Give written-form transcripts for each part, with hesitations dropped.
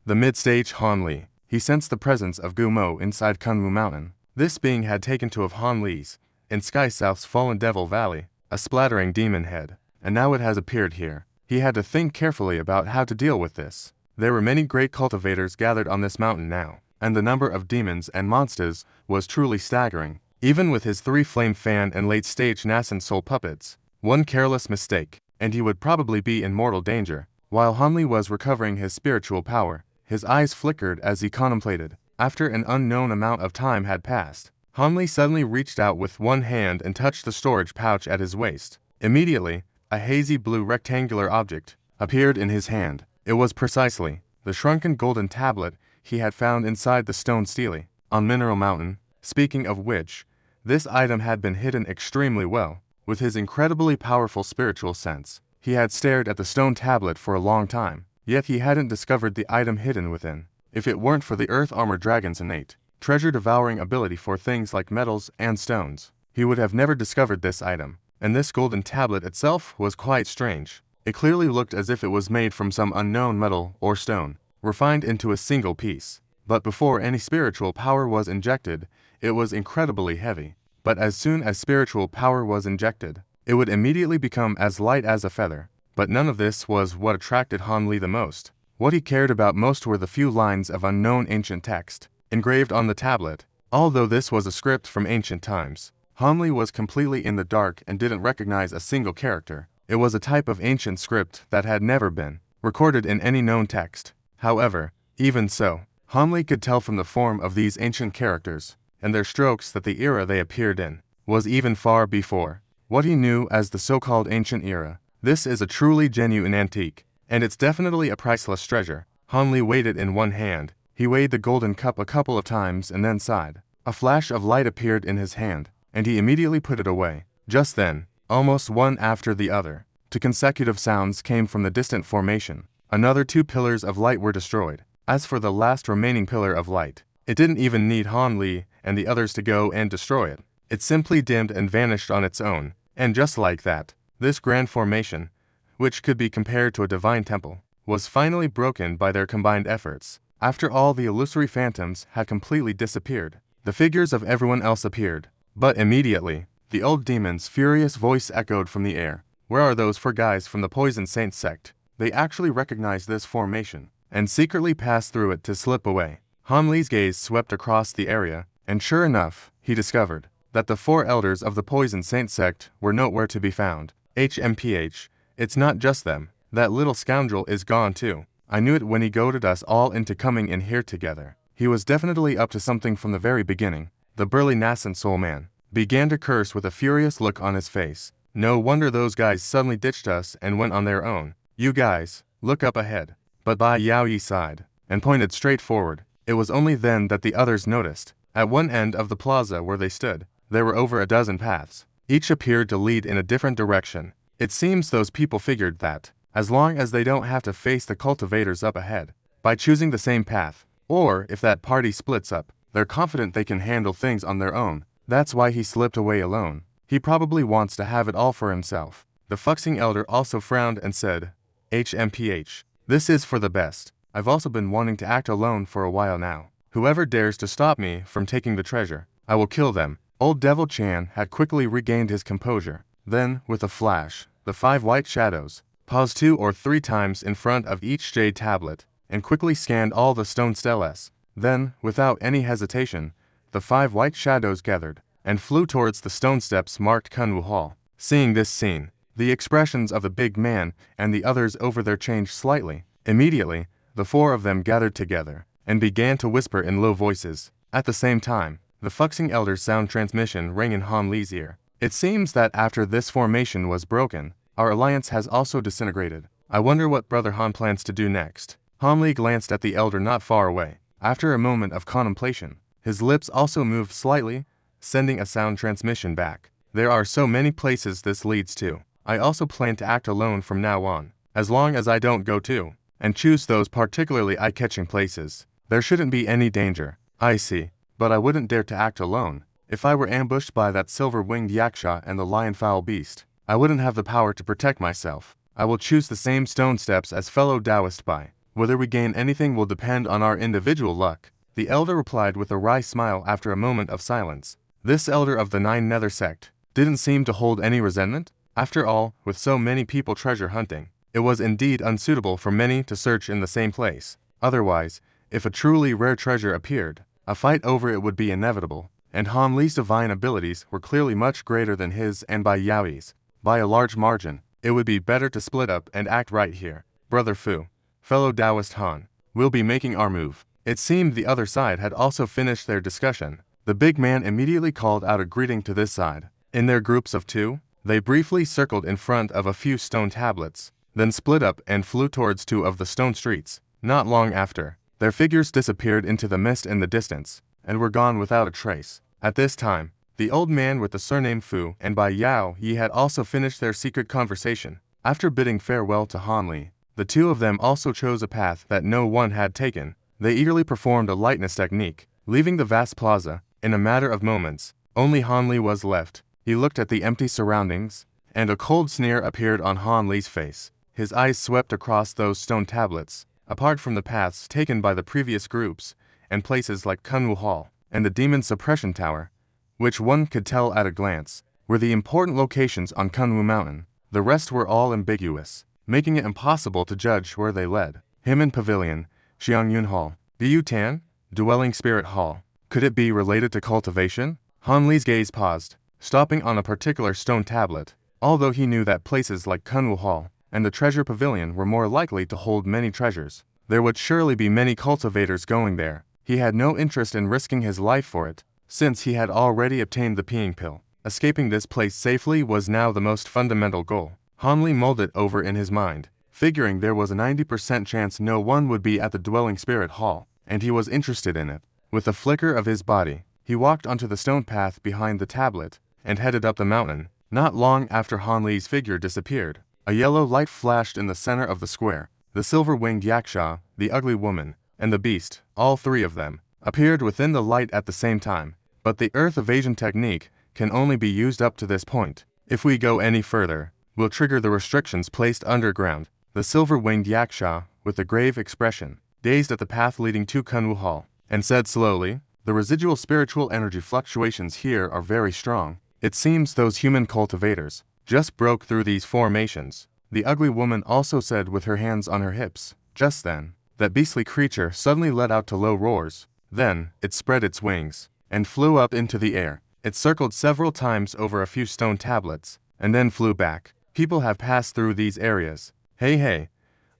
The mid-stage Han Li. He sensed the presence of Gu Mo inside Kunwu Mountain. This being had taken two of Han Li's, in Sky South's Fallen Devil Valley, a splattering demon head, and now it has appeared here. He had to think carefully about how to deal with this. There were many great cultivators gathered on this mountain now, and the number of demons and monsters was truly staggering. Even with his 3 flame fan and late-stage nascent soul puppets, one careless mistake, and he would probably be in mortal danger. While Han Li was recovering his spiritual power, his eyes flickered as he contemplated. After an unknown amount of time had passed, Han Li suddenly reached out with one hand and touched the storage pouch at his waist. Immediately, a hazy blue rectangular object appeared in his hand. It was precisely the shrunken golden tablet he had found inside the stone stele on Mineral Mountain. Speaking of which, this item had been hidden extremely well. With his incredibly powerful spiritual sense, he had stared at the stone tablet for a long time, yet he hadn't discovered the item hidden within. If it weren't for the Earth Armor Dragon's innate, treasure-devouring ability for things like metals and stones, he would have never discovered this item. And this golden tablet itself was quite strange. It clearly looked as if it was made from some unknown metal or stone, refined into a single piece. But before any spiritual power was injected, it was incredibly heavy. But as soon as spiritual power was injected, it would immediately become as light as a feather. But none of this was what attracted Han Li the most. What he cared about most were the few lines of unknown ancient text engraved on the tablet. Although this was a script from ancient times, Han Li was completely in the dark and didn't recognize a single character. It was a type of ancient script that had never been recorded in any known text. However, even so, Han Li could tell from the form of these ancient characters and their strokes that the era they appeared in was even far before what he knew as the so-called ancient era. This is a truly genuine antique, and it's definitely a priceless treasure. Han Li weighed it in one hand. He weighed the golden cup a couple of times and then sighed. A flash of light appeared in his hand, and he immediately put it away. Just then, almost one after the other, 2 consecutive sounds came from the distant formation. Another 2 pillars of light were destroyed. As for the last remaining pillar of light, it didn't even need Han Li and the others to go and destroy it. It simply dimmed and vanished on its own. And just like that, this grand formation, which could be compared to a divine temple, was finally broken by their combined efforts. After all the illusory phantoms had completely disappeared, the figures of everyone else appeared. But immediately, the old demon's furious voice echoed from the air. Where are those 4 guys from the Poison Saint sect? They actually recognized this formation, and secretly passed through it to slip away. Han Li's gaze swept across the area, and sure enough, he discovered that the 4 elders of the Poison Saint sect were nowhere to be found. HMPH, it's not just them. That little scoundrel is gone too. I knew it when he goaded us all into coming in here together. He was definitely up to something from the very beginning. The burly nascent soul man began to curse with a furious look on his face. No wonder those guys suddenly ditched us and went on their own. You guys, look up ahead. But Bai Yao Yi sighed and pointed straight forward. It was only then that the others noticed. At one end of the plaza where they stood, there were over a dozen paths. Each appeared to lead in a different direction. It seems those people figured that, as long as they don't have to face the cultivators up ahead, by choosing the same path, or if that party splits up, they're confident they can handle things on their own. That's why he slipped away alone. He probably wants to have it all for himself. The Fuxing Elder also frowned and said, HMPH, this is for the best. I've also been wanting to act alone for a while now. Whoever dares to stop me from taking the treasure, I will kill them. Old Devil Chan had quickly regained his composure. Then, with a flash, the 5 white shadows paused 2 or 3 times in front of each jade tablet and quickly scanned all the stone steles. Then, without any hesitation, the 5 white shadows gathered and flew towards the stone steps marked Kunwu Hall. Seeing this scene, the expressions of the big man and the others over there changed slightly. Immediately, the 4 of them gathered together and began to whisper in low voices. At the same time, the Fuxing Elder's sound transmission rang in Han Li's ear. It seems that after this formation was broken, our alliance has also disintegrated. I wonder what Brother Han plans to do next. Han Li glanced at the elder not far away. After a moment of contemplation, his lips also moved slightly, sending a sound transmission back. There are so many places this leads to. I also plan to act alone from now on, as long as I don't go too, and choose those particularly eye-catching places. There shouldn't be any danger. I see. But I wouldn't dare to act alone. If I were ambushed by that silver-winged yaksha and the lion-fowl beast, I wouldn't have the power to protect myself. I will choose the same stone steps as fellow Taoist Bai. Whether we gain anything will depend on our individual luck, the elder replied with a wry smile after a moment of silence. This elder of the Nine Nether sect didn't seem to hold any resentment. After all, with so many people treasure hunting, it was indeed unsuitable for many to search in the same place. Otherwise, if a truly rare treasure appeared, a fight over it would be inevitable, and Han Li's divine abilities were clearly much greater than his and by Yaoi's. By a large margin, it would be better to split up and act right here. Brother Fu, fellow Taoist Han, we'll be making our move. It seemed the other side had also finished their discussion. The big man immediately called out a greeting to this side. In their groups of two, they briefly circled in front of a few stone tablets, then split up and flew towards two of the stone streets. Not long after, their figures disappeared into the mist in the distance, and were gone without a trace. At this time, the old man with the surname Fu and Bai Yao Yi had also finished their secret conversation. After bidding farewell to Han Li, the two of them also chose a path that no one had taken. They eagerly performed a lightness technique, leaving the vast plaza. In a matter of moments, only Han Li was left. He looked at the empty surroundings, and a cold sneer appeared on Han Li's face. His eyes swept across those stone tablets, apart from the paths taken by the previous groups, and places like Kunwu Hall and the Demon Suppression Tower, which one could tell at a glance, were the important locations on Kunwu Mountain. The rest were all ambiguous, making it impossible to judge where they led. Himmen Pavilion, Xiangyun Hall, Biu Tan, Dwelling Spirit Hall. Could it be related to cultivation? Han Li's gaze paused, stopping on a particular stone tablet. Although he knew that places like Kunwu Hall and the Treasure Pavilion were more likely to hold many treasures, there would surely be many cultivators going there. He had no interest in risking his life for it, since he had already obtained the peeing pill. Escaping this place safely was now the most fundamental goal. Han Li mulled it over in his mind, figuring there was a 90% chance no one would be at the Dwelling Spirit Hall, and he was interested in it. With a flicker of his body, he walked onto the stone path behind the tablet, and headed up the mountain. Not long after Han Li's figure disappeared, a yellow light flashed in the center of the square. The silver-winged yaksha, the ugly woman, and the beast, all three of them, appeared within the light at the same time. But the earth evasion technique can only be used up to this point. If we go any further, we'll trigger the restrictions placed underground. The silver-winged yaksha, with a grave expression, gazed at the path leading to Kunwu Hall, and said slowly, "The residual spiritual energy fluctuations here are very strong. It seems those human cultivators just broke through these formations." The ugly woman also said with her hands on her hips. Just then, that beastly creature suddenly let out to low roars. Then, it spread its wings, and flew up into the air. It circled several times over a few stone tablets, and then flew back. People have passed through these areas. Hey,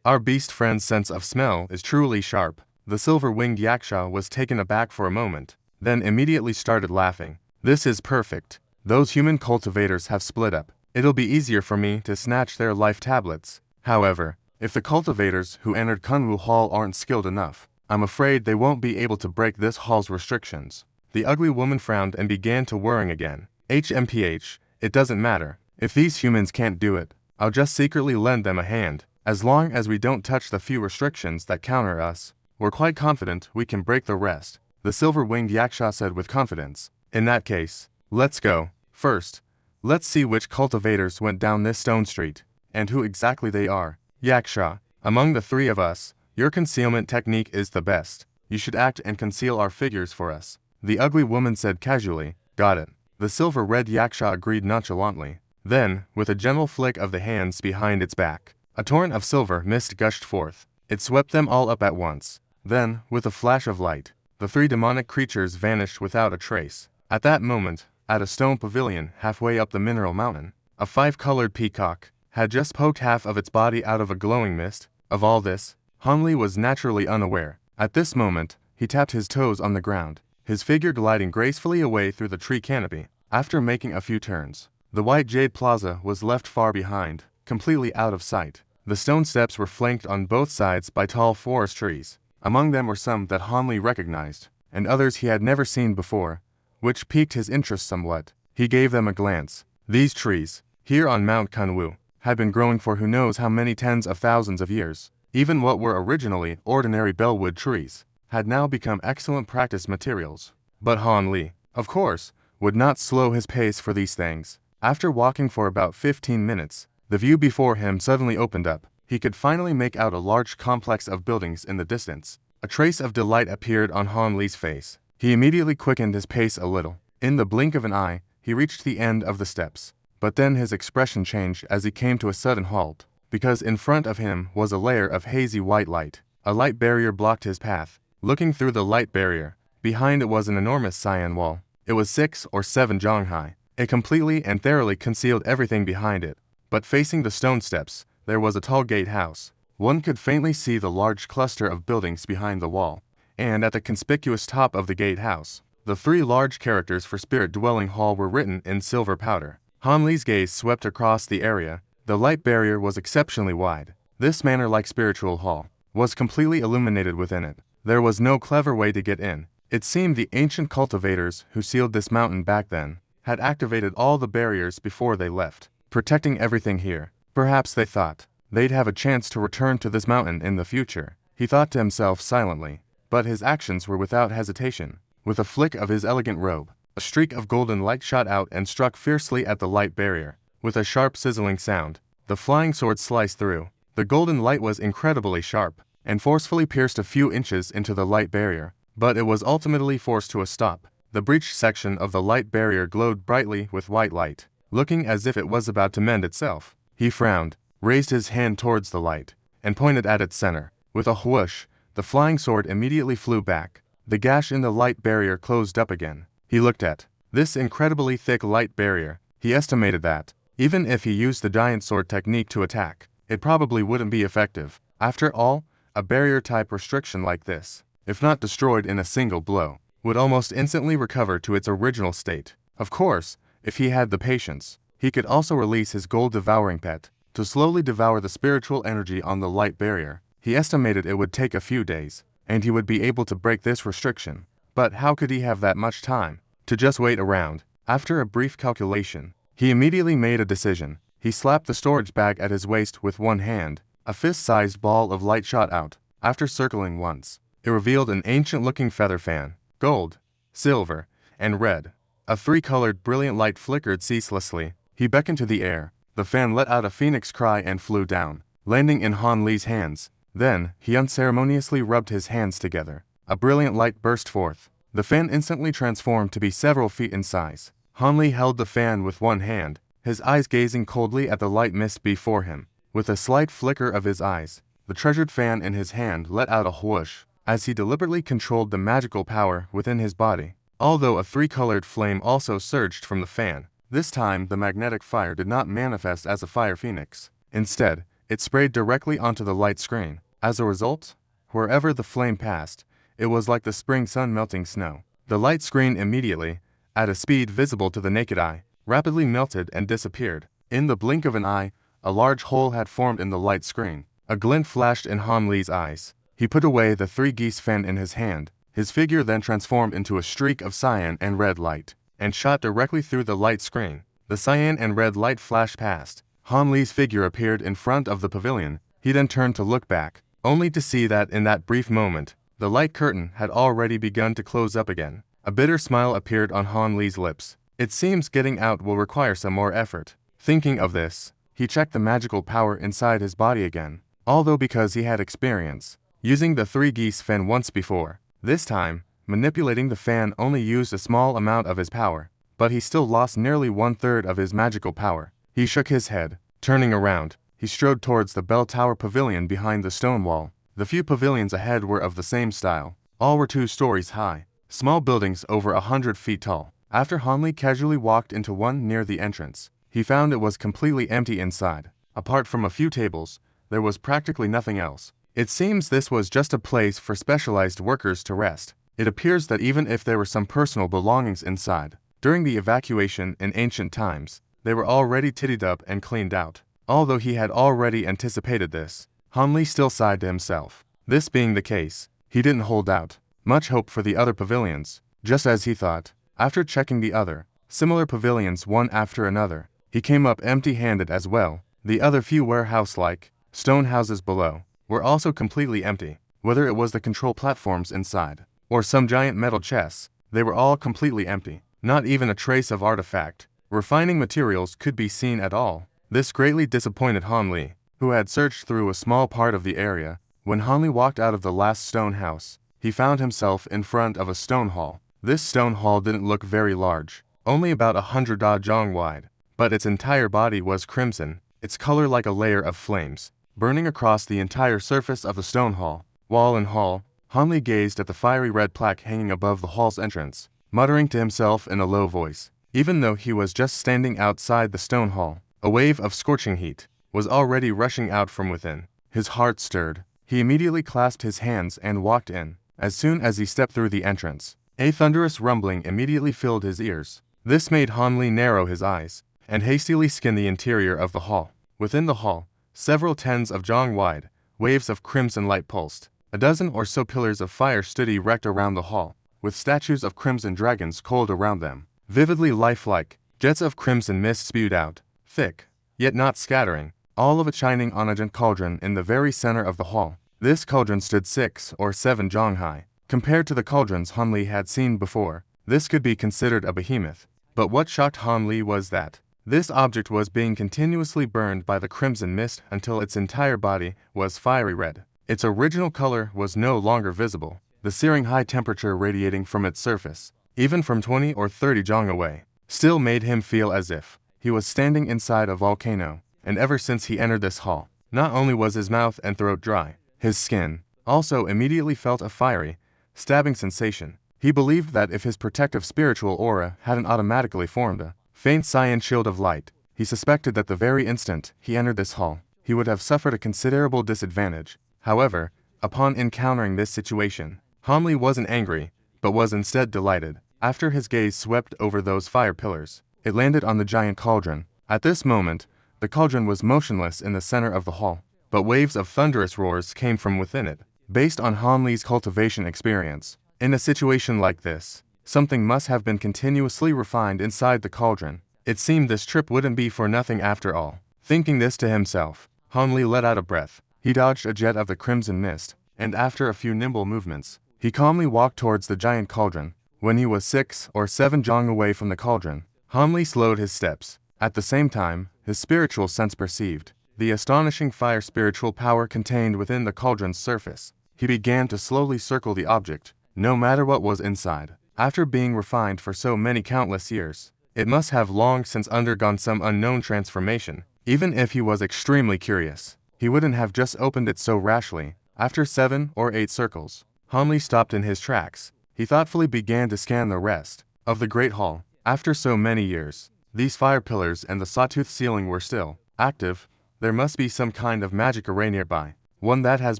our beast friend's sense of smell is truly sharp. The silver-winged yaksha was taken aback for a moment, then immediately started laughing. This is perfect. Those human cultivators have split up. It'll be easier for me to snatch their life tablets. However, if the cultivators who entered Kunwu Hall aren't skilled enough, I'm afraid they won't be able to break this hall's restrictions. The ugly woman frowned and began to worrying again. HMPH, it doesn't matter. If these humans can't do it, I'll just secretly lend them a hand. As long as we don't touch the few restrictions that counter us, we're quite confident we can break the rest, the silver-winged yaksha said with confidence. In that case, let's go. First, let's see which cultivators went down this stone street, and who exactly they are. Yaksha, among the three of us, your concealment technique is the best. You should act and conceal our figures for us. The ugly woman said casually. Got it. The silver-red yaksha agreed nonchalantly. Then, with a gentle flick of the hands behind its back, a torrent of silver mist gushed forth. It swept them all up at once. Then, with a flash of light, the three demonic creatures vanished without a trace. At that moment, at a stone pavilion halfway up the mineral mountain, a five-colored peacock had just poked half of its body out of a glowing mist. Of all this, Han Li was naturally unaware. At this moment, he tapped his toes on the ground, his figure gliding gracefully away through the tree canopy. After making a few turns, the white jade plaza was left far behind, completely out of sight. The stone steps were flanked on both sides by tall forest trees. Among them were some that Han Li recognized, and others he had never seen before, which piqued his interest somewhat. He gave them a glance. These trees, here on Mount Kunwu, had been growing for who knows how many tens of thousands of years. Even what were originally ordinary bellwood trees had now become excellent practice materials. But Han Li, of course, would not slow his pace for these things. After walking for about 15 minutes, the view before him suddenly opened up. he could finally make out a large complex of buildings in the distance. A trace of delight appeared on Han Li's face. He immediately quickened his pace a little. In the blink of an eye, he reached the end of the steps. But then his expression changed as he came to a sudden halt, because in front of him was a layer of hazy white light. A light barrier blocked his path. Looking through the light barrier, behind it was an enormous cyan wall. It was 6 or 7 zhang high. It completely and thoroughly concealed everything behind it. But facing the stone steps, there was a tall gatehouse. One could faintly see the large cluster of buildings behind the wall, and at the conspicuous top of the gatehouse, the 3 large characters for Spirit Dwelling Hall were written in silver powder. Han Li's gaze swept across the area. The light barrier was exceptionally wide. This manor-like spiritual hall was completely illuminated within it. There was no clever way to get in. It seemed the ancient cultivators who sealed this mountain back then had activated all the barriers before they left, protecting everything here. Perhaps they thought they'd have a chance to return to this mountain in the future. He thought to himself silently, but his actions were without hesitation. With a flick of his elegant robe, a streak of golden light shot out and struck fiercely at the light barrier. With a sharp sizzling sound, the flying sword sliced through. The golden light was incredibly sharp, and forcefully pierced a few inches into the light barrier, but it was ultimately forced to a stop. The breached section of the light barrier glowed brightly with white light, looking as if it was about to mend itself. He frowned, raised his hand towards the light, and pointed at its center. With a whoosh, the flying sword immediately flew back. The gash in the light barrier closed up again. He looked at this incredibly thick light barrier. He estimated that, even if he used the giant sword technique to attack, it probably wouldn't be effective. After all, a barrier-type restriction like this, if not destroyed in a single blow, would almost instantly recover to its original state. Of course, if he had the patience, he could also release his gold-devouring pet to slowly devour the spiritual energy on the light barrier. He estimated it would take a few days, and he would be able to break this restriction. But how could he have that much time to just wait around? After a brief calculation, he immediately made a decision. He slapped the storage bag at his waist with one hand. A fist-sized ball of light shot out. After circling once, it revealed an ancient-looking feather fan. Gold, silver, and red. A 3-colored brilliant light flickered ceaselessly. He beckoned to the air. The fan let out a phoenix cry and flew down, landing in Han Li's hands. Then, he unceremoniously rubbed his hands together. A brilliant light burst forth. The fan instantly transformed to be several feet in size. Han Li held the fan with one hand, his eyes gazing coldly at the light mist before him. With a slight flicker of his eyes, the treasured fan in his hand let out a whoosh, as he deliberately controlled the magical power within his body. Although a 3-colored flame also surged from the fan, this time the magnetic fire did not manifest as a fire phoenix. Instead, it sprayed directly onto the light screen. As a result, wherever the flame passed, it was like the spring sun melting snow. The light screen immediately, at a speed visible to the naked eye, rapidly melted and disappeared. In the blink of an eye, a large hole had formed in the light screen. A glint flashed in Han Li's eyes. He put away the 3-geese fan in his hand. His figure then transformed into a streak of cyan and red light, and shot directly through the light screen. The cyan and red light flashed past. Han Li's figure appeared in front of the pavilion. He then turned to look back, only to see that in that brief moment, the light curtain had already begun to close up again. A bitter smile appeared on Han Li's lips. It seems getting out will require some more effort. Thinking of this, he checked the magical power inside his body again. Although because he had experience using the 3-geese fan once before, this time, manipulating the fan only used a small amount of his power, but he still lost nearly 1/3 of his magical power. He shook his head. Turning around, he strode towards the bell tower pavilion behind the stone wall. The few pavilions ahead were of the same style. All were 2 stories high, small buildings over 100 feet tall. After Han Li casually walked into one near the entrance, he found it was completely empty inside. Apart from a few tables, there was practically nothing else. It seems this was just a place for specialized workers to rest. It appears that even if there were some personal belongings inside, during the evacuation in ancient times, they were already tidied up and cleaned out. Although he had already anticipated this, Han Li still sighed to himself. This being the case, he didn't hold out much hope for the other pavilions. Just as he thought, after checking the other similar pavilions one after another, he came up empty-handed as well. The other few warehouse-like stone houses below were also completely empty. Whether it was the control platforms inside or some giant metal chests, they were all completely empty. Not even a trace of artifact, refining materials could be seen at all. This greatly disappointed Han Li. who had searched through a small part of the area. When Han Li walked out of the last stone house, he found himself in front of a stone hall. This stone hall didn't look very large, only about 100 jong wide, but its entire body was crimson, its color like a layer of flames, burning across the entire surface of the stone hall. Wall and hall, Han Li gazed at the fiery red plaque hanging above the hall's entrance, muttering to himself in a low voice. Even though he was just standing outside the stone hall, a wave of scorching heat was already rushing out from within. His heart stirred. He immediately clasped his hands and walked in. As soon as he stepped through the entrance, a thunderous rumbling immediately filled his ears. This made Han Li narrow his eyes and hastily scan the interior of the hall. Within the hall, several tens of jong wide, waves of crimson light pulsed. A dozen or so pillars of fire stood erect around the hall, with statues of crimson dragons coiled around them. Vividly lifelike, jets of crimson mist spewed out, thick, yet not scattering, all of it shining on a giant cauldron in the very center of the hall. This cauldron stood 6 or 7 jong high. Compared to the cauldrons Han Li had seen before, this could be considered a behemoth. But what shocked Han Li was that this object was being continuously burned by the crimson mist until its entire body was fiery red. Its original color was no longer visible. The searing high temperature radiating from its surface, even from 20 or 30 jong away, still made him feel as if he was standing inside a volcano. And ever since he entered this hall, not only was his mouth and throat dry, his skin also immediately felt a fiery, stabbing sensation. He believed that if his protective spiritual aura hadn't automatically formed a faint cyan shield of light, he suspected that the very instant he entered this hall, he would have suffered a considerable disadvantage. However, upon encountering this situation, Han Li wasn't angry, but was instead delighted. After his gaze swept over those fire pillars, it landed on the giant cauldron. At this moment, the cauldron was motionless in the center of the hall, but waves of thunderous roars came from within it. Based on Han Li's cultivation experience, in a situation like this, something must have been continuously refined inside the cauldron. It seemed this trip wouldn't be for nothing after all. Thinking this to himself, Han Li let out a breath. He dodged a jet of the crimson mist, and after a few nimble movements, he calmly walked towards the giant cauldron. When he was 6 or 7 jong away from the cauldron, Han Li slowed his steps. At the same time, his spiritual sense perceived the astonishing fire spiritual power contained within the cauldron's surface. He began to slowly circle the object, no matter what was inside. After being refined for so many countless years, it must have long since undergone some unknown transformation. Even if he was extremely curious, he wouldn't have just opened it so rashly. After 7 or 8 circles, Han Li stopped in his tracks. He thoughtfully began to scan the rest of the Great Hall. After so many years, these fire pillars and the sawtooth ceiling were still active. There must be some kind of magic array nearby, one that has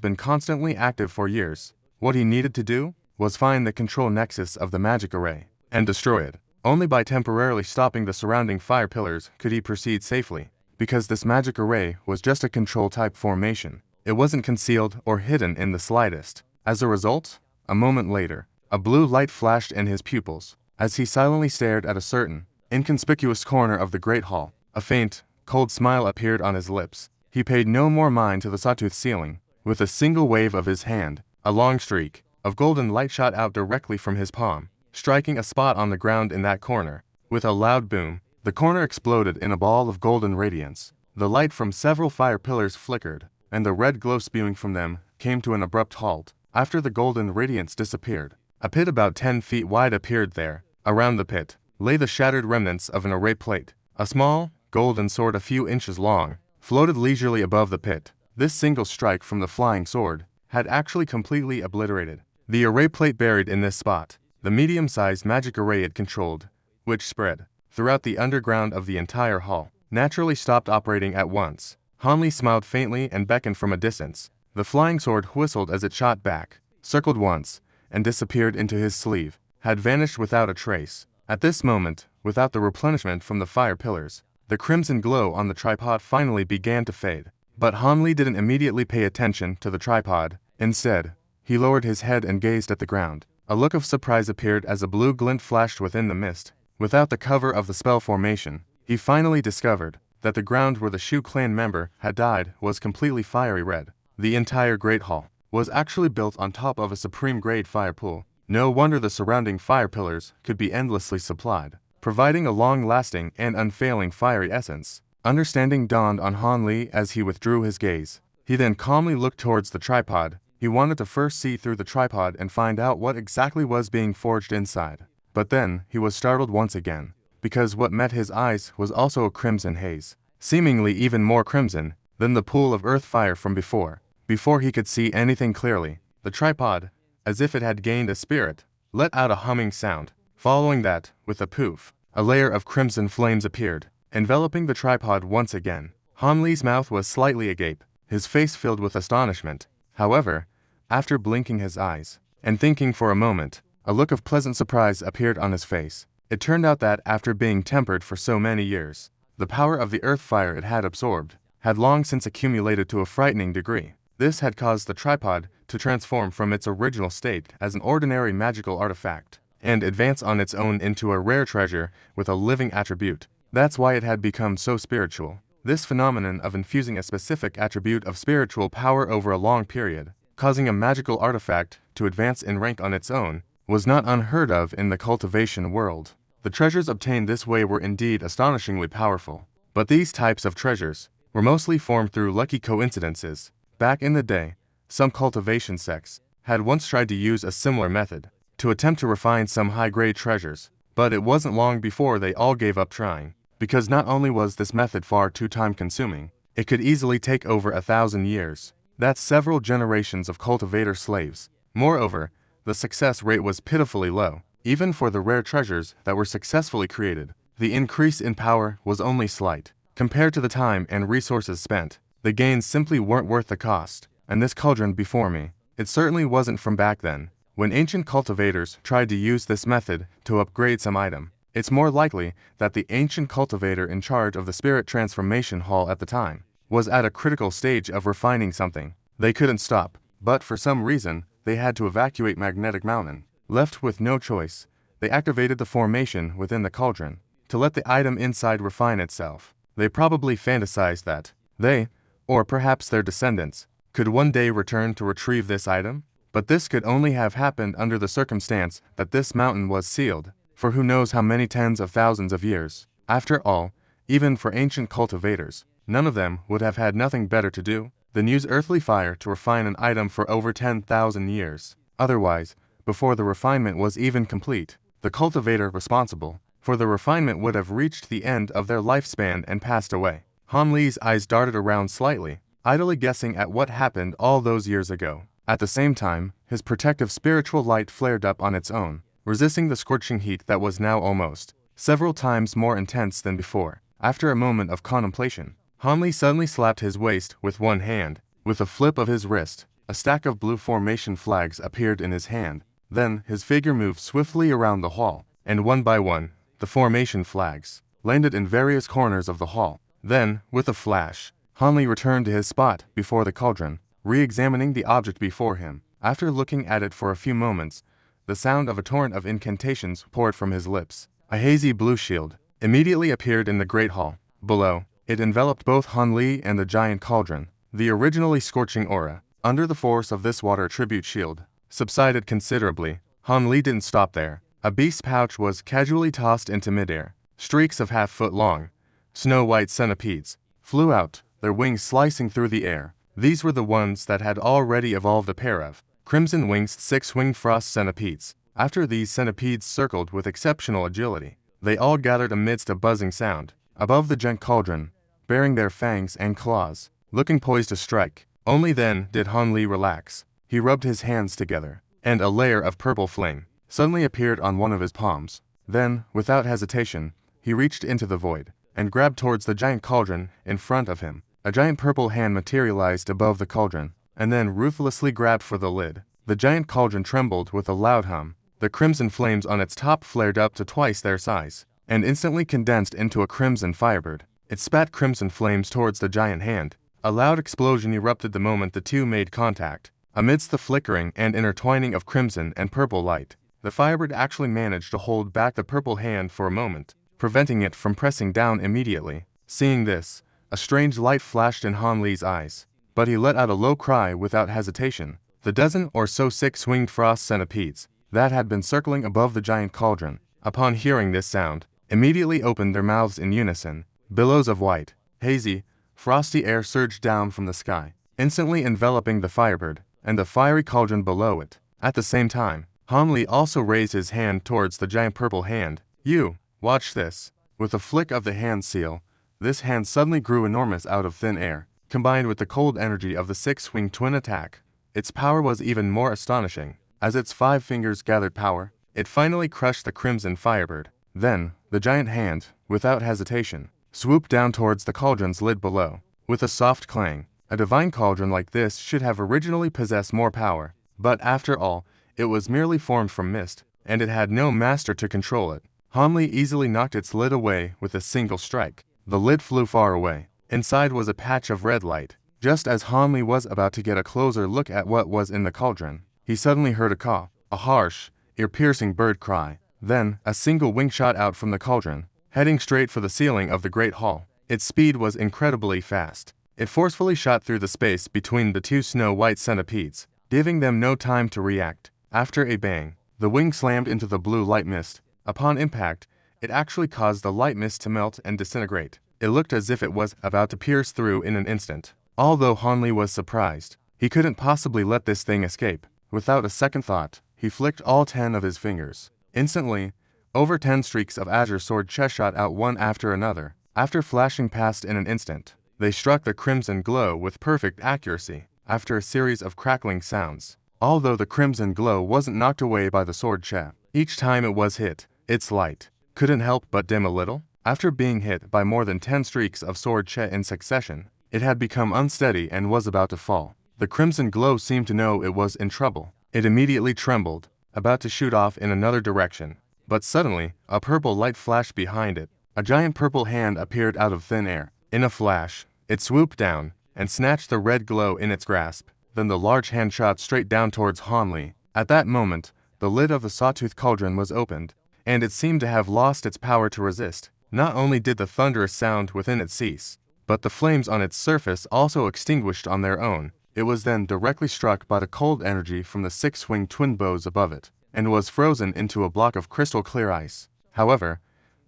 been constantly active for years. What he needed to do was find the control nexus of the magic array and destroy it. Only by temporarily stopping the surrounding fire pillars could he proceed safely, because this magic array was just a control-type formation. It wasn't concealed or hidden in the slightest. As a result, a moment later, a blue light flashed in his pupils. As he silently stared at a certain, inconspicuous corner of the Great Hall, a faint, cold smile appeared on his lips. He paid no more mind to the sawtooth ceiling. With a single wave of his hand, a long streak of golden light shot out directly from his palm, striking a spot on the ground in that corner. With a loud boom, the corner exploded in a ball of golden radiance. The light from several fire pillars flickered, and the red glow spewing from them came to an abrupt halt. After the golden radiance disappeared, a pit about 10 feet wide appeared there. Around the pit lay the shattered remnants of an array plate. A small, golden sword a few inches long floated leisurely above the pit. This single strike from the flying sword had actually completely obliterated the array plate buried in this spot. The medium-sized magic array it controlled, which spread throughout the underground of the entire hall, naturally stopped operating at once. Han Li smiled faintly and beckoned from a distance. The flying sword whistled as it shot back, circled once, and disappeared into his sleeve, had vanished without a trace. At this moment, without the replenishment from the fire pillars, the crimson glow on the tripod finally began to fade. But Han Li didn't immediately pay attention to the tripod. Instead, he lowered his head and gazed at the ground. A look of surprise appeared as a blue glint flashed within the mist. Without the cover of the spell formation, he finally discovered that the ground where the Shu clan member had died was completely fiery red. The entire Great Hall was actually built on top of a supreme-grade fire pool. No wonder the surrounding fire pillars could be endlessly supplied, providing a long-lasting and unfailing fiery essence. Understanding dawned on Han Li as he withdrew his gaze. He then calmly looked towards the tripod. He wanted to first see through the tripod and find out what exactly was being forged inside. But then, he was startled once again, because what met his eyes was also a crimson haze, seemingly even more crimson than the pool of earth fire from before. Before he could see anything clearly, the tripod, as if it had gained a spirit, let out a humming sound. Following that, with a poof, a layer of crimson flames appeared, enveloping the tripod once again. Han Li's mouth was slightly agape, his face filled with astonishment. However, after blinking his eyes and thinking for a moment, a look of pleasant surprise appeared on his face. It turned out that after being tempered for so many years, the power of the earth fire it had absorbed had long since accumulated to a frightening degree. This had caused the tripod to transform from its original state as an ordinary magical artifact and advance on its own into a rare treasure with a living attribute. That's why it had become so spiritual. This phenomenon of infusing a specific attribute of spiritual power over a long period, causing a magical artifact to advance in rank on its own, was not unheard of in the cultivation world. The treasures obtained this way were indeed astonishingly powerful. But these types of treasures were mostly formed through lucky coincidences. Back in the day, some cultivation sects had once tried to use a similar method to attempt to refine some high-grade treasures, but it wasn't long before they all gave up trying, because not only was this method far too time-consuming, it could easily take over 1,000 years. That's several generations of cultivator slaves. Moreover, the success rate was pitifully low. Even for the rare treasures that were successfully created, the increase in power was only slight. Compared to the time and resources spent, the gains simply weren't worth the cost. And this cauldron before me, it certainly wasn't from back then, when ancient cultivators tried to use this method to upgrade some item. It's more likely that the ancient cultivator in charge of the spirit transformation hall at the time was at a critical stage of refining something. They couldn't stop, but for some reason, they had to evacuate Magnetic Mountain. Left with no choice, they activated the formation within the cauldron to let the item inside refine itself. They probably fantasized that they, or perhaps their descendants, could one day return to retrieve this item. But this could only have happened under the circumstance that this mountain was sealed for who knows how many tens of thousands of years. After all, even for ancient cultivators, none of them would have had nothing better to do than use earthly fire to refine an item for over 10,000 years. Otherwise, before the refinement was even complete, the cultivator responsible for the refinement would have reached the end of their lifespan and passed away. Han Li's eyes darted around slightly, idly guessing at what happened all those years ago. At the same time, his protective spiritual light flared up on its own, resisting the scorching heat that was now almost several times more intense than before. After a moment of contemplation, Han Li suddenly slapped his waist with one hand. With a flip of his wrist, a stack of blue formation flags appeared in his hand. Then, his figure moved swiftly around the hall, and one by one, the formation flags landed in various corners of the hall. Then, with a flash, Han Li returned to his spot before the cauldron, re-examining the object before him. After looking at it for a few moments, the sound of a torrent of incantations poured from his lips. A hazy blue shield immediately appeared in the great hall. Below, it enveloped both Han Li and the giant cauldron. The originally scorching aura, under the force of this water tribute shield, subsided considerably. Han Li didn't stop there. A beast's pouch was casually tossed into midair. Streaks of half-foot-long, snow-white centipedes flew out, their wings slicing through the air. These were the ones that had already evolved a pair of crimson-winged six-winged frost centipedes. After these centipedes circled with exceptional agility, they all gathered amidst a buzzing sound, above the giant cauldron, bearing their fangs and claws, looking poised to strike. Only then did Han Li relax. He rubbed his hands together, and a layer of purple flame suddenly appeared on one of his palms. Then, without hesitation, he reached into the void and grabbed towards the giant cauldron in front of him. A giant purple hand materialized above the cauldron, and then ruthlessly grabbed for the lid. The giant cauldron trembled with a loud hum. The crimson flames on its top flared up to twice their size, and instantly condensed into a crimson firebird. It spat crimson flames towards the giant hand. A loud explosion erupted the moment the two made contact. Amidst the flickering and intertwining of crimson and purple light, the firebird actually managed to hold back the purple hand for a moment, preventing it from pressing down immediately. Seeing this, a strange light flashed in Han Li's eyes, but he let out a low cry without hesitation. The dozen or so six-winged frost centipedes that had been circling above the giant cauldron, upon hearing this sound, immediately opened their mouths in unison. Billows of white, Hazy, frosty air surged down from the sky, instantly enveloping the firebird and the fiery cauldron below it. At the same time, Han Li also raised his hand towards the giant purple hand. You, watch this. With a flick of the hand seal, this hand suddenly grew enormous out of thin air, combined with the cold energy of the six-winged twin attack. Its power was even more astonishing. As its 5 fingers gathered power, it finally crushed the crimson firebird. Then, the giant hand, without hesitation, swooped down towards the cauldron's lid below. With a soft clang, a divine cauldron like this should have originally possessed more power, but after all, it was merely formed from mist, and it had no master to control it. Han Li easily knocked its lid away with a single strike. The lid flew far away. Inside was a patch of red light. Just as Han Li was about to get a closer look at what was in the cauldron, he suddenly heard a caw, a harsh, ear-piercing bird cry. Then, a single wing shot out from the cauldron, heading straight for the ceiling of the great hall. Its speed was incredibly fast. It forcefully shot through the space between the 2 snow-white centipedes, giving them no time to react. After a bang, the wing slammed into the blue light mist. Upon impact, it actually caused the light mist to melt and disintegrate. It looked as if it was about to pierce through in an instant. Although Han Li was surprised, he couldn't possibly let this thing escape. Without a second thought, he flicked all 10 of his fingers. Instantly, over 10 streaks of azure sword chest shot out one after another. After flashing past in an instant, they struck the crimson glow with perfect accuracy. After a series of crackling sounds, although the crimson glow wasn't knocked away by the sword chest, each time it was hit, its light couldn't help but dim a little. After being hit by more than 10 streaks of sword chest in succession, it had become unsteady and was about to fall. The crimson glow seemed to know it was in trouble. It immediately trembled, about to shoot off in another direction. But suddenly, a purple light flashed behind it. A giant purple hand appeared out of thin air. In a flash, it swooped down and snatched the red glow in its grasp. Then the large hand shot straight down towards Han Li. At that moment, the lid of the sawtooth cauldron was opened, and it seemed to have lost its power to resist. Not only did the thunderous sound within it cease, but the flames on its surface also extinguished on their own. It was then directly struck by the cold energy from the 6-winged twin bows above it, and was frozen into a block of crystal clear ice. However,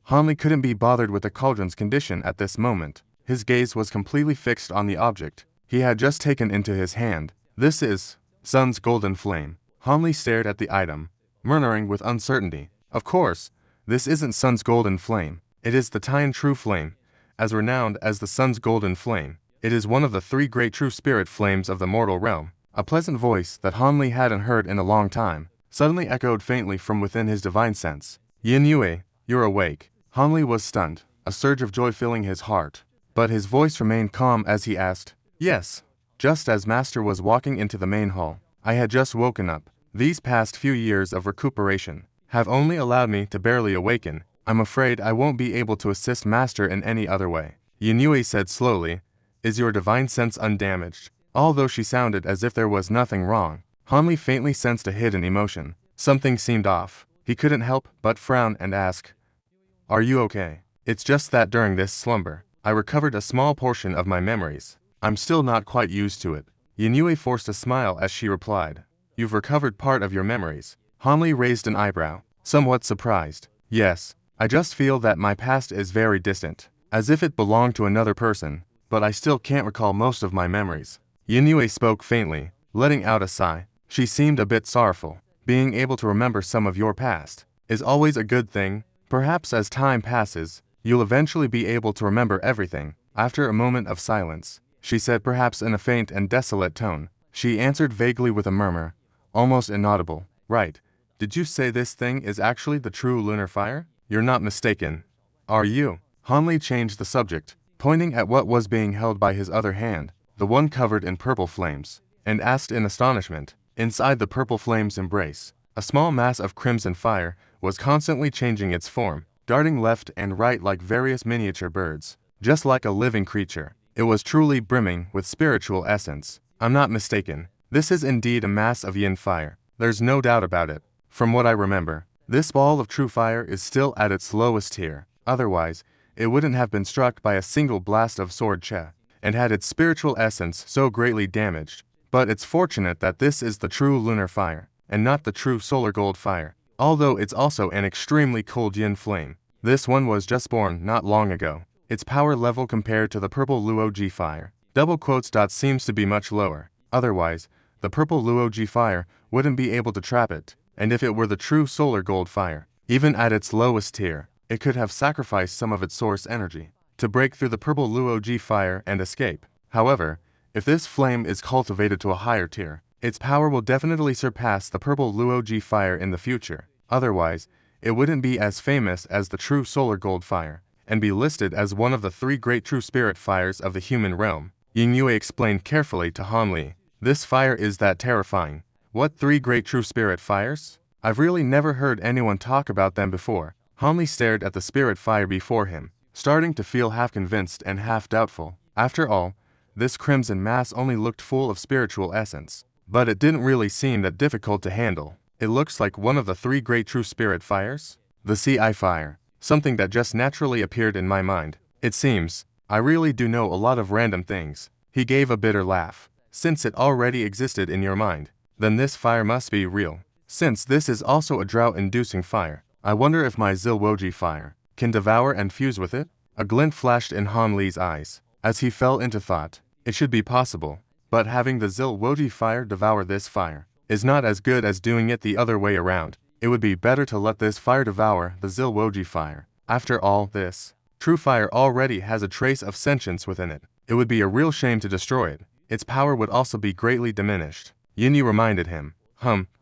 Han Li couldn't be bothered with the cauldron's condition at this moment. His gaze was completely fixed on the object he had just taken into his hand. This is Sun's golden flame. Han Li stared at the item, murmuring with uncertainty. Of course, this isn't Sun's golden flame. It is the Taiyin True Flame, as renowned as the Sun's golden flame. It is one of the 3 great true spirit flames of the mortal realm. A pleasant voice that Han Li hadn't heard in a long time suddenly echoed faintly from within his divine sense. Yin Yue, you're awake. Han Li was stunned, a surge of joy filling his heart. But his voice remained calm as he asked, yes. Just as Master was walking into the main hall, I had just woken up. These past few years of recuperation have only allowed me to barely awaken. I'm afraid I won't be able to assist Master in any other way. Yinyu said slowly, is your divine sense undamaged? Although she sounded as if there was nothing wrong, Han Li faintly sensed a hidden emotion. Something seemed off. He couldn't help but frown and ask, are you okay? It's just that during this slumber, I recovered a small portion of my memories. I'm still not quite used to it. Yinyu forced a smile as she replied, you've recovered part of your memories. Han Li raised an eyebrow, somewhat surprised. Yes, I just feel that my past is very distant, as if it belonged to another person, but I still can't recall most of my memories. Yinyu spoke faintly, letting out a sigh. She seemed a bit sorrowful. Being able to remember some of your past is always a good thing. Perhaps as time passes, you'll eventually be able to remember everything. After a moment of silence, she said, perhaps in a faint and desolate tone. She answered vaguely with a murmur, almost inaudible. Right. Did you say this thing is actually the true lunar fire? You're not mistaken, are you? Han Li changed the subject, pointing at what was being held by his other hand, the one covered in purple flames, and asked in astonishment. Inside the purple flame's embrace, a small mass of crimson fire was constantly changing its form, darting left and right like various miniature birds. Just like a living creature, it was truly brimming with spiritual essence. I'm not mistaken. This is indeed a mass of yin fire. There's no doubt about it. From what I remember, this ball of true fire is still at its lowest tier. Otherwise, it wouldn't have been struck by a single blast of sword cha, and had its spiritual essence so greatly damaged. But it's fortunate that this is the true lunar fire, and not the true solar gold fire. Although it's also an extremely cold yin flame. This one was just born not long ago. its power level compared to the purple Luoji fire. Double quotes. Seems to be much lower. Otherwise, the purple Luoji fire wouldn't be able to trap it, and if it were the true solar gold fire, even at its lowest tier, it could have sacrificed some of its source energy to break through the purple Luoji fire and escape. However, if this flame is cultivated to a higher tier, its power will definitely surpass the purple Luoji fire in the future. Otherwise, it wouldn't be as famous as the true solar gold fire, and be listed as one of the 3 great true spirit fires of the human realm. Yin Yue explained carefully to Han Li. This fire is that terrifying. What 3 great true spirit fires? I've really never heard anyone talk about them before. Han Li stared at the spirit fire before him, starting to feel half convinced and half doubtful. After all, this crimson mass only looked full of spiritual essence, but it didn't really seem that difficult to handle. It looks like one of the 3 great true spirit fires? The CI fire. Something that just naturally appeared in my mind. It seems, I really do know a lot of random things. He gave a bitter laugh. Since it already existed in your mind, then this fire must be real. Since this is also a drought-inducing fire, I wonder if my Zilwoji fire can devour and fuse with it? A glint flashed in Han Li's eyes, as he fell into thought. It should be possible, but having the Zilwoji fire devour this fire is not as good as doing it the other way around. It would be better to let this fire devour the Zilwoji fire. After all, this true fire already has a trace of sentience within it. It would be a real shame to destroy it. Its power would also be greatly diminished. Yinyu reminded him.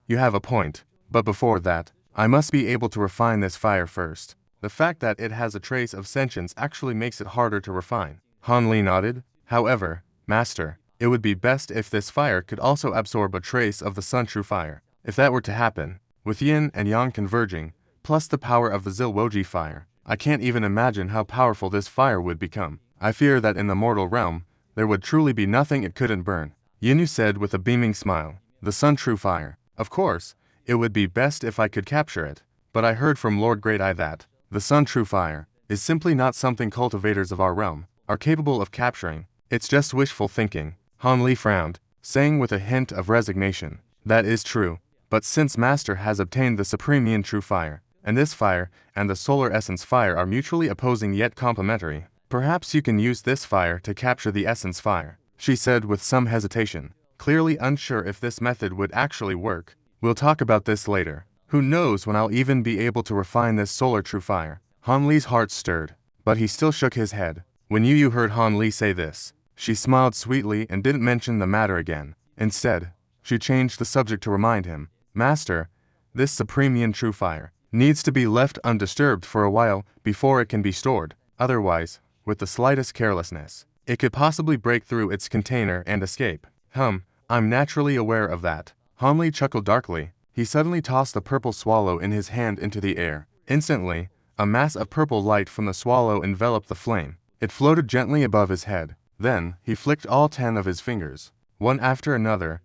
You have a point. But before that, I must be able to refine this fire first. The fact that it has a trace of sentience actually makes it harder to refine. Han Li nodded. However, Master, it would be best if this fire could also absorb a trace of the Sun True Fire. If that were to happen, with Yin and Yang converging, plus the power of the Zilwoji fire, I can't even imagine how powerful this fire would become. I fear that in the mortal realm, there would truly be nothing it couldn't burn. Yinyu said with a beaming smile. The Sun True Fire. Of course, it would be best if I could capture it, but I heard from Lord Great Eye that the Sun True Fire is simply not something cultivators of our realm are capable of capturing. It's just wishful thinking. Han Li frowned, saying with a hint of resignation. That is true, but since Master has obtained the Supreme Yin True Fire, and this fire and the Solar Essence Fire are mutually opposing yet complementary, perhaps you can use this fire to capture the Essence Fire, she said with some hesitation, clearly unsure if this method would actually work. We'll talk about this later. Who knows when I'll even be able to refine this Solar True Fire. Han Li's heart stirred, but he still shook his head. When Yu heard Han Li say this, she smiled sweetly and didn't mention the matter again. Instead, she changed the subject to remind him, Master, this Supreme Yin True Fire needs to be left undisturbed for a while before it can be stored. Otherwise, with the slightest carelessness, it could possibly break through its container and escape. I'm naturally aware of that. Han Li chuckled darkly. He suddenly tossed the purple swallow in his hand into the air. Instantly, a mass of purple light from the swallow enveloped the flame. It floated gently above his head. Then, he flicked all 10 of his fingers. One after another,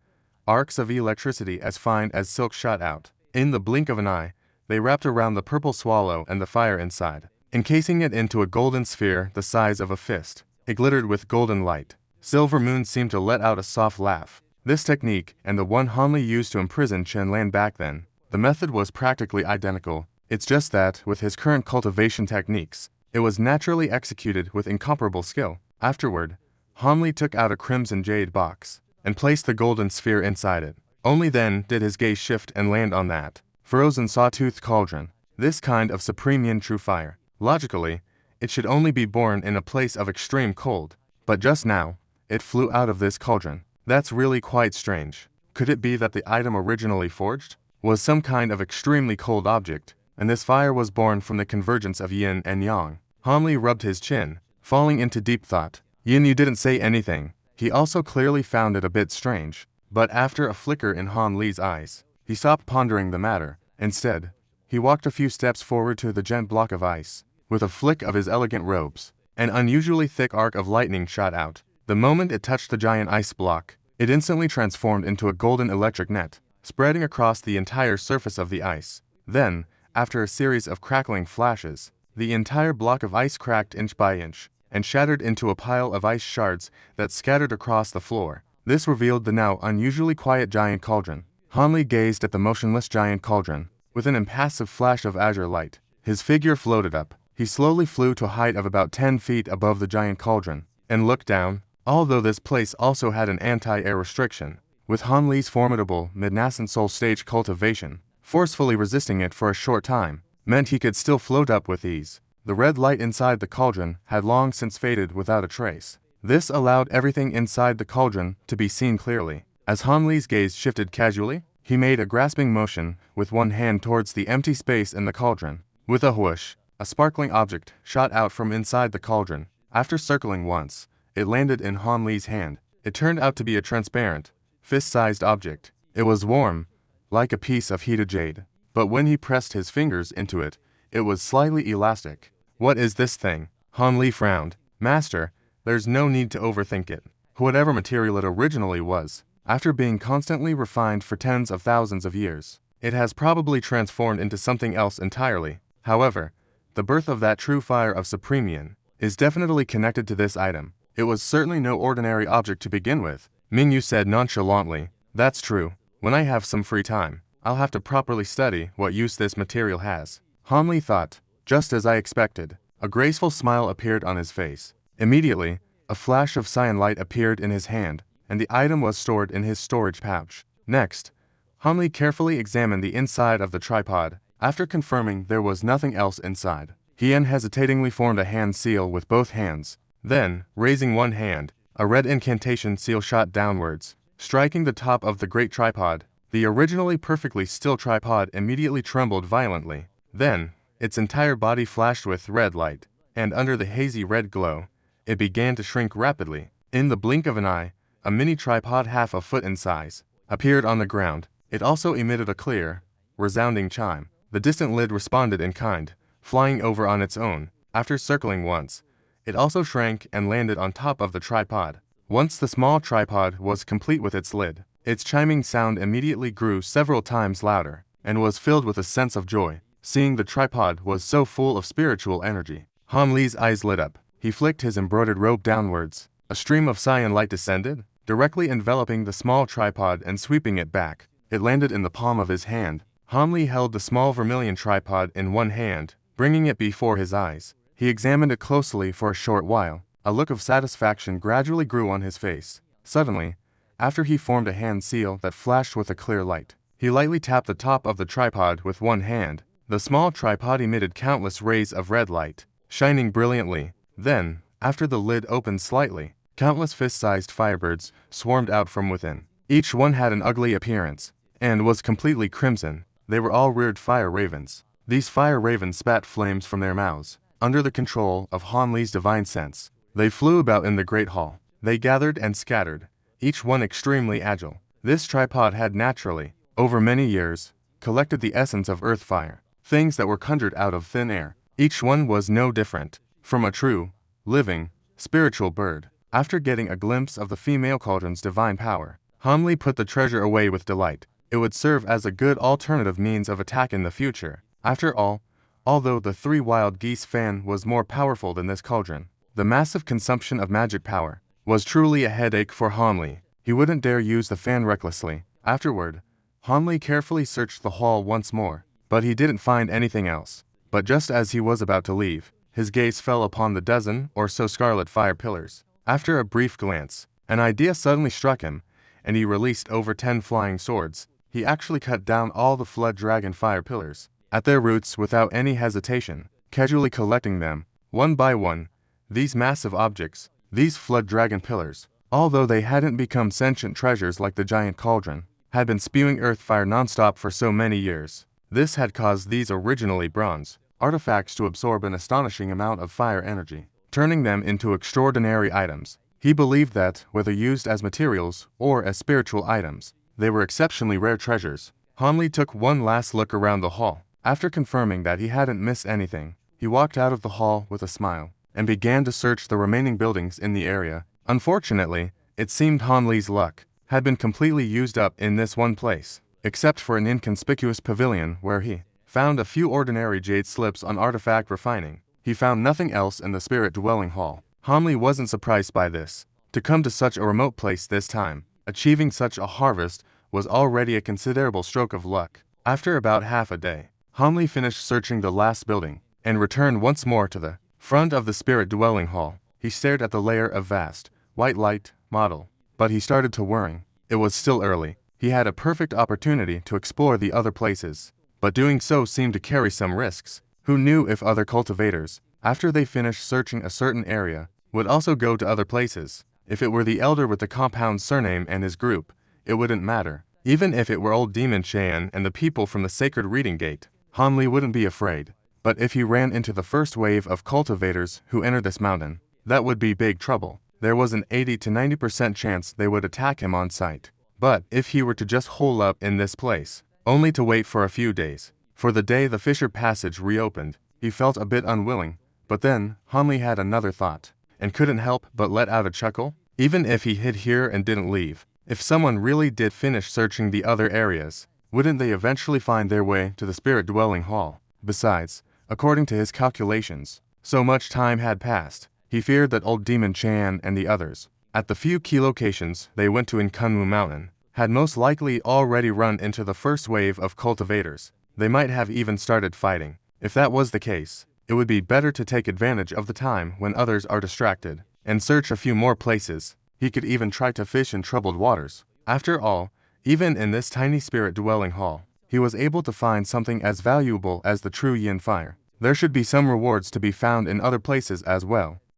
arcs of electricity as fine as silk shot out. In the blink of an eye, they wrapped around the purple swallow and the fire inside, encasing it into a golden sphere the size of a fist. It glittered with golden light. Silver Moon seemed to let out a soft laugh. This technique, and the one Han Li used to imprison Chen Lan back then, the method was practically identical. It's just that, with his current cultivation techniques, it was naturally executed with incomparable skill. Afterward, Han Li took out a crimson jade box, and placed the golden sphere inside it. Only then did his gaze shift and land on that frozen sawtooth cauldron. This kind of Supreme Yin True Fire. Logically, it should only be born in a place of extreme cold, but just now, it flew out of this cauldron. That's really quite strange. Could it be that the item originally forged was some kind of extremely cold object, and this fire was born from the convergence of yin and yang? Han Li rubbed his chin, falling into deep thought. Yinyu didn't say anything. He also clearly found it a bit strange, but after a flicker in Han Li's eyes, he stopped pondering the matter. Instead, he walked a few steps forward to the giant block of ice. With a flick of his elegant robes, an unusually thick arc of lightning shot out. The moment it touched the giant ice block, it instantly transformed into a golden electric net, spreading across the entire surface of the ice. Then, after a series of crackling flashes, the entire block of ice cracked inch by inch, and shattered into a pile of ice shards that scattered across the floor. This revealed the now unusually quiet giant cauldron. Han Li gazed at the motionless giant cauldron. With an impassive flash of azure light, his figure floated up, He slowly flew to a height of about 10 feet above the giant cauldron, and looked down. Although this place also had an anti-air restriction, with Han Li's formidable mid-nascent soul stage cultivation, forcefully resisting it for a short time, meant he could still float up with ease. The red light inside the cauldron had long since faded without a trace. This allowed everything inside the cauldron to be seen clearly. As Han Li's gaze shifted casually, he made a grasping motion with one hand towards the empty space in the cauldron. With a whoosh, a sparkling object shot out from inside the cauldron. After circling once, it landed in Han Li's hand. It turned out to be a transparent, fist-sized object. It was warm, like a piece of heated jade, but when he pressed his fingers into it, it was slightly elastic. What is this thing? Han Li frowned. Master, there's no need to overthink it. Whatever material it originally was, after being constantly refined for tens of thousands of years, it has probably transformed into something else entirely. However, the birth of that true fire of Supreme Yin is definitely connected to this item. It was certainly no ordinary object to begin with. Yinyu said nonchalantly. That's true. When I have some free time, I'll have to properly study what use this material has. Han Li thought. Just as I expected. A graceful smile appeared on his face. Immediately, a flash of cyan light appeared in his hand, and the item was stored in his storage pouch. Next, Han Li carefully examined the inside of the tripod. After confirming there was nothing else inside, he unhesitatingly formed a hand seal with both hands. Then, raising one hand, a red incantation seal shot downwards, striking the top of the great tripod. The originally perfectly still tripod immediately trembled violently. Then, its entire body flashed with red light, and under the hazy red glow, it began to shrink rapidly. In the blink of an eye, a mini tripod half a foot in size appeared on the ground. It also emitted a clear, resounding chime. The distant lid responded in kind, flying over on its own. After circling once, it also shrank and landed on top of the tripod. Once the small tripod was complete with its lid, its chiming sound immediately grew several times louder, and was filled with a sense of joy. Seeing the tripod was so full of spiritual energy, Han Li's eyes lit up. He flicked his embroidered robe downwards. A stream of cyan light descended, directly enveloping the small tripod and sweeping it back. It landed in the palm of his hand. Han Li held the small vermilion tripod in one hand, bringing it before his eyes. He examined it closely for a short while. A look of satisfaction gradually grew on his face. Suddenly, after he formed a hand seal that flashed with a clear light, he lightly tapped the top of the tripod with one hand. The small tripod emitted countless rays of red light, shining brilliantly. Then, after the lid opened slightly, countless fist-sized firebirds swarmed out from within. Each one had an ugly appearance, and was completely crimson. They were all reared fire ravens. These fire ravens spat flames from their mouths. Under the control of Han Li's divine sense, they flew about in the great hall. They gathered and scattered, each one extremely agile. This tripod had naturally, over many years, collected the essence of earth fire, things that were conjured out of thin air. Each one was no different from a true, living, spiritual bird. After getting a glimpse of the female cauldron's divine power, Han Li put the treasure away with delight. It would serve as a good alternative means of attack in the future. After all, although the 3 wild geese fan was more powerful than this cauldron, the massive consumption of magic power was truly a headache for Han Li. He wouldn't dare use the fan recklessly. Afterward, Han Li carefully searched the hall once more, but he didn't find anything else. But just as he was about to leave, his gaze fell upon the dozen or so scarlet fire pillars. After a brief glance, an idea suddenly struck him, and he released over 10 flying swords. He actually cut down all the flood dragon fire pillars at their roots without any hesitation, casually collecting them, one by one. These massive objects, these flood dragon pillars, although they hadn't become sentient treasures like the giant cauldron, had been spewing earth fire non-stop for so many years. This had caused these originally bronze artifacts to absorb an astonishing amount of fire energy, turning them into extraordinary items. He believed that, whether used as materials or as spiritual items, they were exceptionally rare treasures. Han Li took one last look around the hall. After confirming that he hadn't missed anything, he walked out of the hall with a smile, and began to search the remaining buildings in the area. Unfortunately, it seemed Han Li's luck had been completely used up in this one place, except for an inconspicuous pavilion where he found a few ordinary jade slips on artifact refining. He found nothing else in the spirit-dwelling hall. Han Li wasn't surprised by this. To come to such a remote place this time, achieving such a harvest, was already a considerable stroke of luck. After about half a day, Han Li finished searching the last building. and returned once more to the front of the spirit dwelling hall. He stared at the layer of vast, white light model, but he started to worry. It was still early. He had a perfect opportunity to explore the other places, but doing so seemed to carry some risks. Who knew if other cultivators, after they finished searching a certain area, would also go to other places? If it were the elder with the compound surname and his group, it wouldn't matter. Even if it were old Demon Shan and the people from the Sacred Reading Gate, Han Li wouldn't be afraid. But if he ran into the first wave of cultivators who entered this mountain, that would be big trouble. There was an 80 to 90% chance they would attack him on sight. But if he were to just hole up in this place, only to wait for a few days, for the day the fissure passage reopened, he felt a bit unwilling. But then, Han Li had another thought, and couldn't help but let out a chuckle. Even if he hid here and didn't leave, if someone really did finish searching the other areas, wouldn't they eventually find their way to the spirit dwelling hall? Besides, according to his calculations, so much time had passed, he feared that old Demon Chan and the others, at the few key locations they went to in Kunwu Mountain, had most likely already run into the first wave of cultivators. They might have even started fighting. If that was the case, it would be better to take advantage of the time when others are distracted, and search a few more places. He could even try to fish in troubled waters. After all, even in this tiny spirit dwelling hall, he was able to find something as valuable as the true Yin fire. There should be some rewards to be found in other places as well.